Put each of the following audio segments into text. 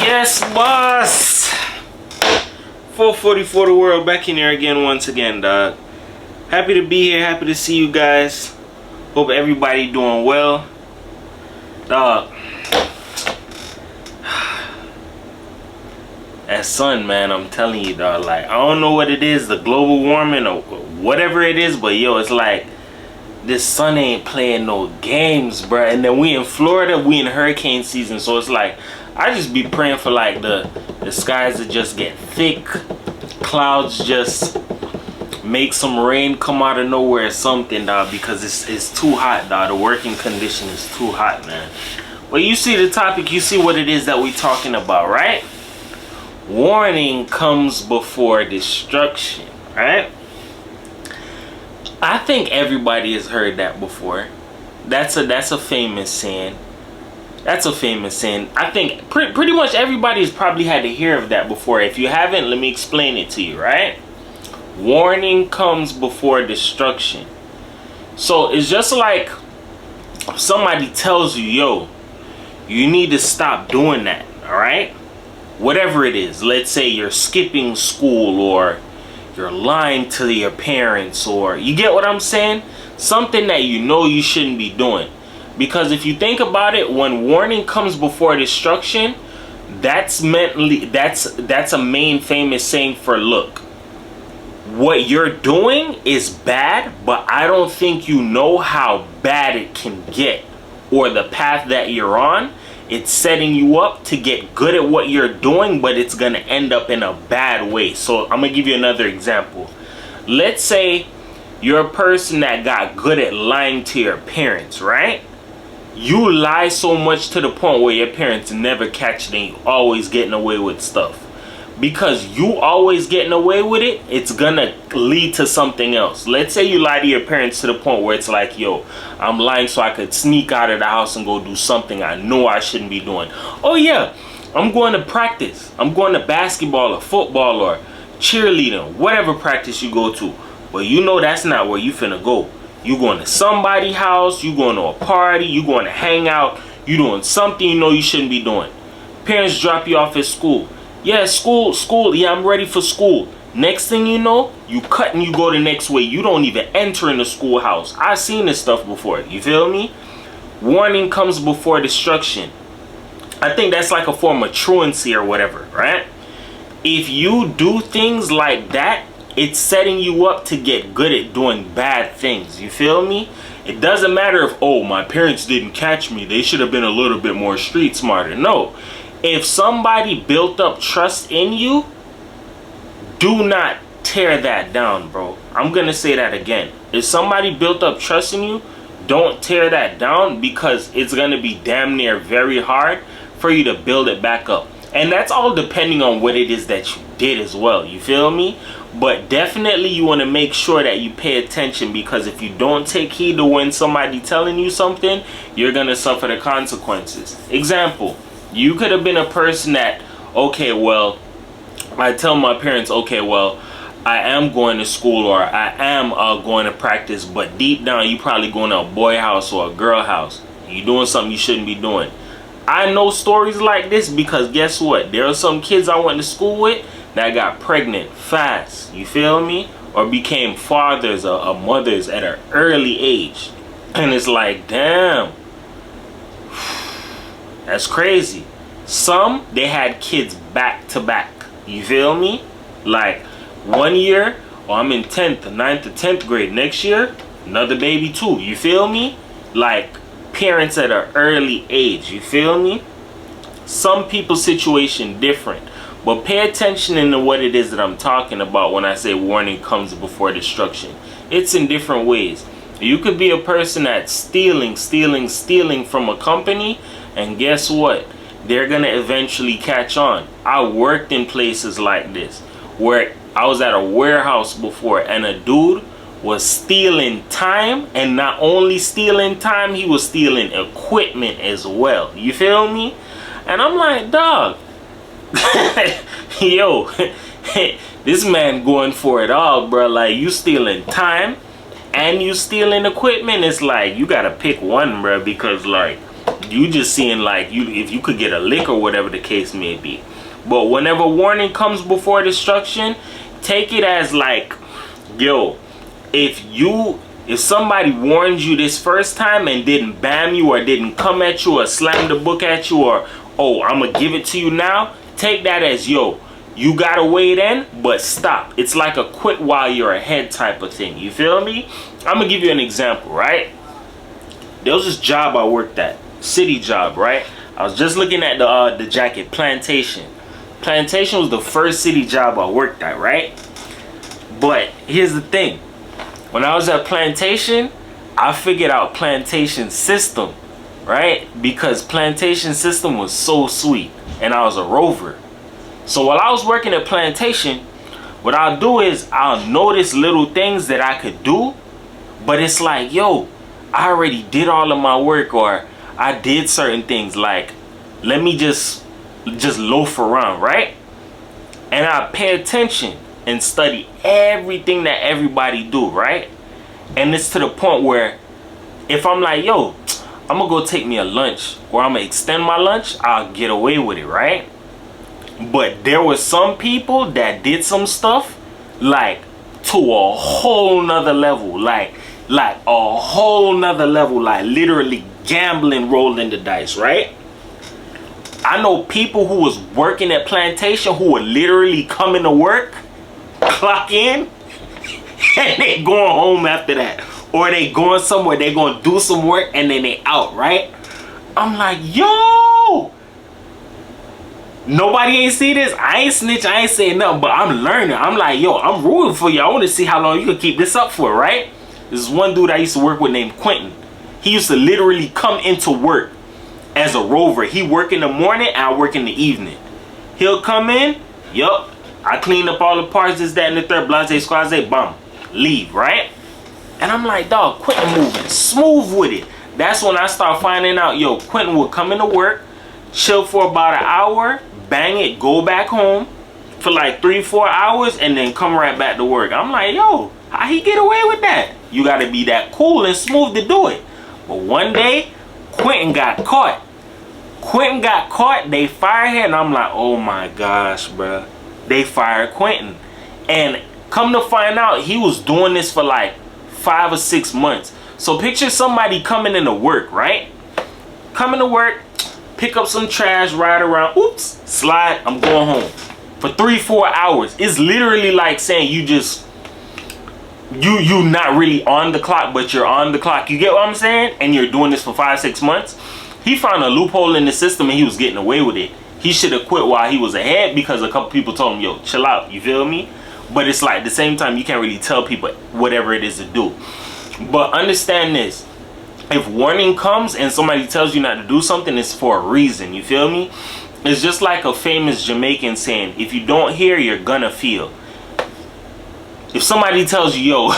Yes, boss. 444 the world, back in here again once again, dog. Happy to be here, happy to see you guys. Hope everybody doing well. Dog. That sun, man, I'm telling you, dog. Like, I don't know what it is, the global warming or whatever it is, but yo, it's like this sun ain't playing no games, bruh. And then we in Florida, we in hurricane season, so it's like I just be praying for like the skies to just get thick, clouds just make some rain come out of nowhere or something, dog, because it's too hot, dog. The working condition is too hot, man. But you see the topic, you see what it is that we talking about, right? Warning comes before destruction, right? I think everybody has heard that before. That's a famous saying. That's a famous saying. I think pretty much everybody's probably had to hear of that before. If you haven't, let me explain it to you, right? Warning comes before destruction. So it's just like somebody tells you, yo, you need to stop doing that, all right? Whatever it is. Let's say you're skipping school, or you're lying to your parents, or you get what I'm saying? Something that you know you shouldn't be doing. Because if you think about it, when warning comes before destruction, that's a main famous saying for, look, what you're doing is bad, but I don't think you know how bad it can get, or the path that you're on. It's setting you up to get good at what you're doing, but it's gonna end up in a bad way. So I'm gonna give you another example. Let's say you're a person that got good at lying to your parents, right? You lie so much to the point where your parents never catch it, and you always getting away with stuff. Because you always getting away with it, it's gonna lead to something else. Let's say you lie to your parents to the point where it's like, yo, I'm lying so I could sneak out of the house and go do something I know I shouldn't be doing. Oh yeah, I'm going to practice. I'm going to basketball or football or cheerleading, whatever practice you go to. But you know that's not where you finna go. You going to somebody's house, you going to a party, you going to hang out, you doing something you know you shouldn't be doing. Parents drop you off at school. Yeah, school, yeah, I'm ready for school. Next thing you know, you cut and you go the next way. You don't even enter in the schoolhouse. I've seen this stuff before. You feel me? Warning comes before destruction. I think that's like a form of truancy or whatever, right? If you do things like that, it's setting you up to get good at doing bad things. You feel me? It doesn't matter if, oh, my parents didn't catch me, they should have been a little bit more street smarter. No. If somebody built up trust in you, do not tear that down, bro. I'm gonna say that again. If somebody built up trust in you, don't tear that down, because it's gonna be damn near very hard for you to build it back up. And that's all depending on what it is that you did as well. You feel me? But definitely you want to make sure that you pay attention, because if you don't take heed to when somebody telling you something, you're gonna suffer the consequences. Example. You could have been a person that, okay, well, I tell my parents, okay, well, I am going to school, or I am going to practice, but deep down you probably going to a boy house or a girl house. You're doing something you shouldn't be doing. I know stories like this because guess what? There are some kids I went to school with that got pregnant fast, you feel me? Or became fathers or mothers at an early age. And it's like, damn. That's crazy. Some, they had kids back to back. You feel me? Like, one year, oh, I'm in 10th, 9th to 10th grade. Next year, another baby too. You feel me? Like, parents at an early age. You feel me? Some people's situation different. But pay attention into what it is that I'm talking about when I say warning comes before destruction. It's in different ways. You could be a person that's stealing from a company, and guess what? They're gonna eventually catch on. I worked in places like this where I was at a warehouse before, and a dude was stealing time, and not only stealing time, he was stealing equipment as well. You feel me? And I'm like, dog, yo, this man going for it all, bro. Like, you stealing time and you stealing equipment. It's like you gotta pick one, bro, because like You just seeing like if you could get a lick or whatever the case may be. But whenever warning comes before destruction, take it as like, yo, if somebody warned you this first time and didn't bam you or didn't come at you or slam the book at you or, oh, I'm gonna give it to you now, take that as, yo, you gotta wait in, but stop. It's like a quit while you're ahead type of thing. You feel me? I'm gonna give you an example, right? There was this job I worked at, city job, right? I was just looking at the jacket, Plantation. Plantation was the first city job I worked at, right? But here's the thing. When I was at Plantation, I figured out Plantation system, right? Because Plantation system was so sweet, and I was a rover. So while I was working at Plantation, what I'll do is I'll notice little things that I could do, but it's like, yo, I already did all of my work, or I did certain things, like, let me just loaf around, right? And I pay attention and study everything that everybody do, right? And it's to the point where if I'm like, yo, I'm gonna go take me a lunch, or I'm gonna extend my lunch, I'll get away with it, right? But there were some people that did some stuff like to a whole nother level, like a whole nother level, like literally gambling, rolling the dice, right? I know people who was working at Plantation who would literally come into work, clock in, and they going home after that. Or they going somewhere, they going to do some work, and then they out, right? I'm like, yo! Nobody ain't see this. I ain't snitch, I ain't saying nothing, but I'm learning. I'm like, yo, I'm rooting for you. I want to see how long you can keep this up for, right? This is one dude I used to work with named Quentin. He used to literally come into work as a rover. He work in the morning, I work in the evening. He'll come in, yup, I clean up all the parts, this, that, and the third, blase, squaze, bum, leave, right? And I'm like, dog, Quentin moving smooth with it. That's when I start finding out, yo, Quentin will come into work, chill for about an hour, bang it, go back home for like 3-4 hours, and then come right back to work. I'm like, yo, how he get away with that? You gotta be that cool and smooth to do it. But one day, Quentin got caught. Quentin got caught, they fired him, and I'm like, oh my gosh, bruh. They fired Quentin. And come to find out, he was doing this for like 5 or 6 months. So picture somebody coming into work, right? Coming to work, pick up some trash, ride around, oops, slide, I'm going home. For 3-4 hours. It's literally like saying you not really on the clock, but you're on the clock. You get what I'm saying? And you're doing this for 5-6 months. He found a loophole in the system and he was getting away with it. He should have quit while he was ahead, because a couple people told him, yo, chill out, you feel me? But it's like, at the same time, you can't really tell people whatever it is to do. But understand this. If warning comes and somebody tells you not to do something, it's for a reason, you feel me? It's just like a famous Jamaican saying, if you don't hear, you're gonna feel. If somebody tells you, yo,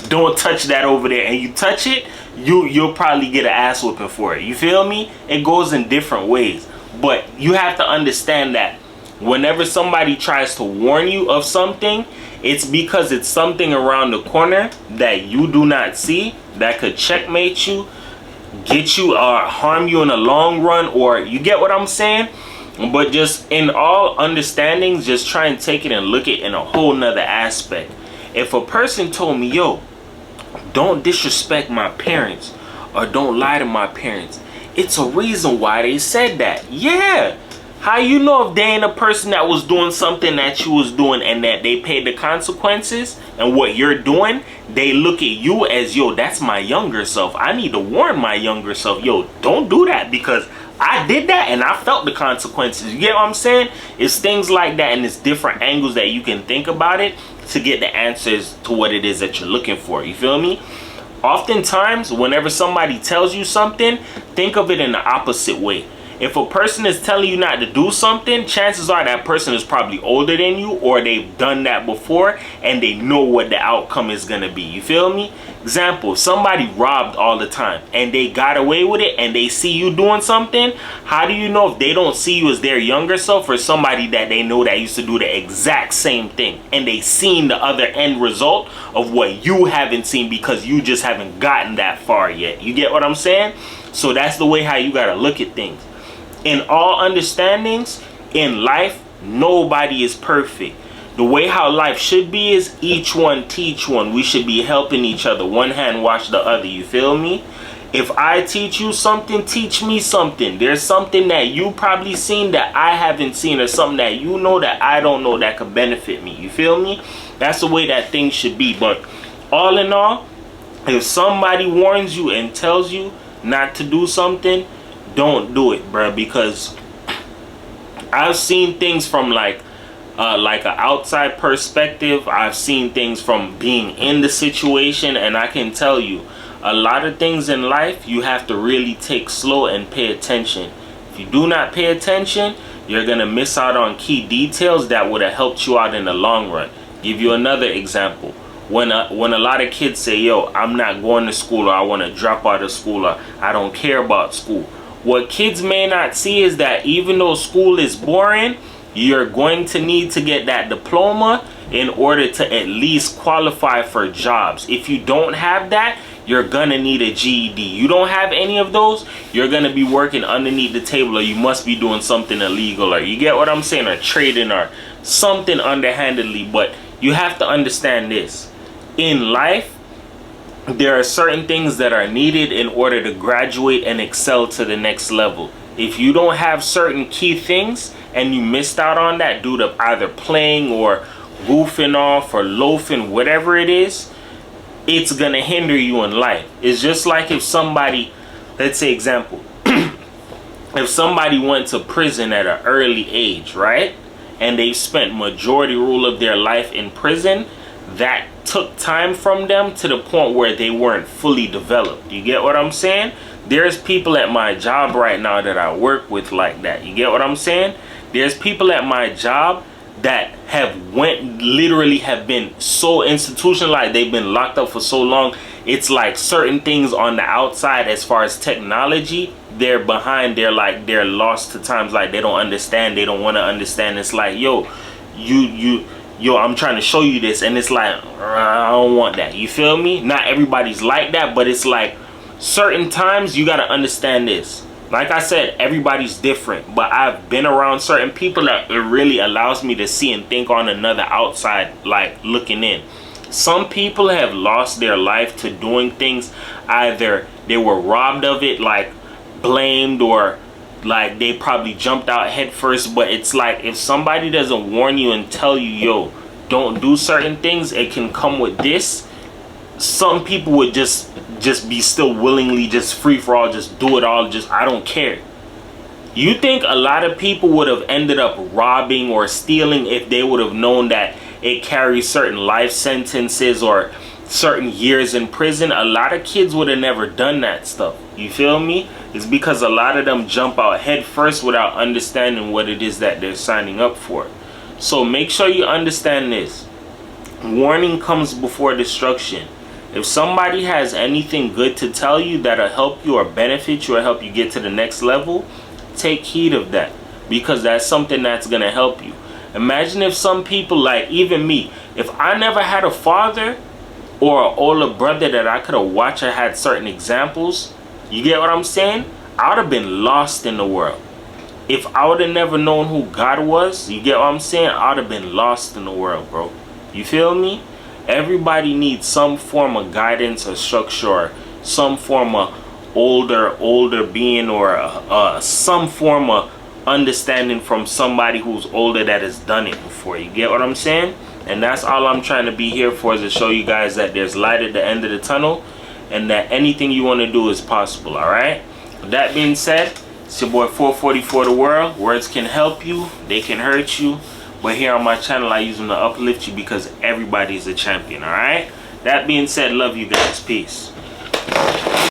don't touch that over there, and you touch it, you'll probably get an ass whooping for it. You feel me? It goes in different ways. But you have to understand that whenever somebody tries to warn you of something, it's because it's something around the corner that you do not see that could checkmate you, get you, or harm you in the long run, or you get what I'm saying? But just in all understandings, just try and take it and look at it in a whole nother aspect. If a person told me, yo, don't disrespect my parents, or don't lie to my parents, it's a reason why they said that. Yeah. How you know if they ain't a person that was doing something that you was doing and that they paid the consequences, and what you're doing, they look at you as, yo, that's my younger self. I need to warn my younger self, yo, don't do that, because I did that and I felt the consequences. You get what I'm saying? It's things like that, and it's different angles that you can think about it to get the answers to what it is that you're looking for. You feel me? Oftentimes, whenever somebody tells you something, think of it in the opposite way. If a person is telling you not to do something, chances are that person is probably older than you, or they've done that before and they know what the outcome is going to be. You feel me? Example, somebody robbed all the time and they got away with it, and they see you doing something. How do you know if they don't see you as their younger self, or somebody that they know that used to do the exact same thing, and they seen the other end result of what you haven't seen because you just haven't gotten that far yet? You get what I'm saying? So that's the way how you gotta look at things. In all understandings in life, nobody is perfect. The way how life should be is each one teach one. We should be helping each other. One hand wash the other. You feel me? If I teach you something, teach me something. There's something that you probably seen that I haven't seen, or something that you know that I don't know that could benefit me. You feel me? That's the way that things should be. But all in all, if somebody warns you and tells you not to do something, don't do it, bro. Because I've seen things from like an outside perspective. I've seen things from being in the situation, and I can tell you, a lot of things in life you have to really take slow and pay attention. If you do not pay attention, you're gonna miss out on key details that would have helped you out in the long run. Give you another example. When a lot of kids say, yo, I'm not going to school, or I want to drop out of school, or I don't care about school. What kids may not see is that even though school is boring, you're going to need to get that diploma in order to at least qualify for jobs. If you don't have that, you're gonna need a GED. You don't have any of those, you're gonna be working underneath the table, or you must be doing something illegal, or you get what I'm saying, or trading, or something underhandedly. But you have to understand this. In life, there are certain things that are needed in order to graduate and excel to the next level. If you don't have certain key things and you missed out on that due to either playing or goofing off or loafing, whatever it is, it's gonna hinder you in life. It's just like if somebody, let's say example, if somebody went to prison at an early age, right, and they spent majority rule of their life in prison, that took time from them to the point where they weren't fully developed. You get what I'm saying? There's people at my job right now that I work with like that. You get what I'm saying? There's people at my job that literally have been so institutionalized, they've been locked up for so long. It's like certain things on the outside as far as technology, they're behind, they're lost to times, like they don't understand, they don't want to understand. It's like, yo, I'm trying to show you this, and it's like, I don't want that. You feel me? Not everybody's like that, but it's like certain times you got to understand this. Like I said, everybody's different, but I've been around certain people that it really allows me to see and think on another outside, like looking in. Some people have lost their life to doing things, either they were robbed of it, like blamed, or like they probably jumped out head first. But it's like, if somebody doesn't warn you and tell you, yo, don't do certain things, it can come with this. Some people would just be still willingly just free for all, just do it all, just I don't care. You think a lot of people would have ended up robbing or stealing if they would have known that it carries certain life sentences or certain years in prison? A lot of kids would have never done that stuff. You feel me? It's because a lot of them jump out head first without understanding what it is that they're signing up for. So make sure you understand this. Warning comes before destruction. If somebody has anything good to tell you that'll help you or benefit you or help you get to the next level, take heed of that, because that's something that's going to help you. Imagine if some people, like even me, if I never had a father or an older brother that I could have watched or had certain examples, you get what I'm saying? I would have been lost in the world. If I would have never known who God was, you get what I'm saying? I would have been lost in the world, bro. You feel me? Everybody needs some form of guidance or structure, or some form of older being, or some form of understanding from somebody who's older that has done it before. You get what I'm saying? And that's all I'm trying to be here for, is to show you guys that there's light at the end of the tunnel, and that anything you want to do is possible. All right, with that being said, it's your boy 444 The World. Words can help you, they can hurt you, but here on my channel I use them to uplift you, because everybody is a champion. All right, that being said, love you guys, peace.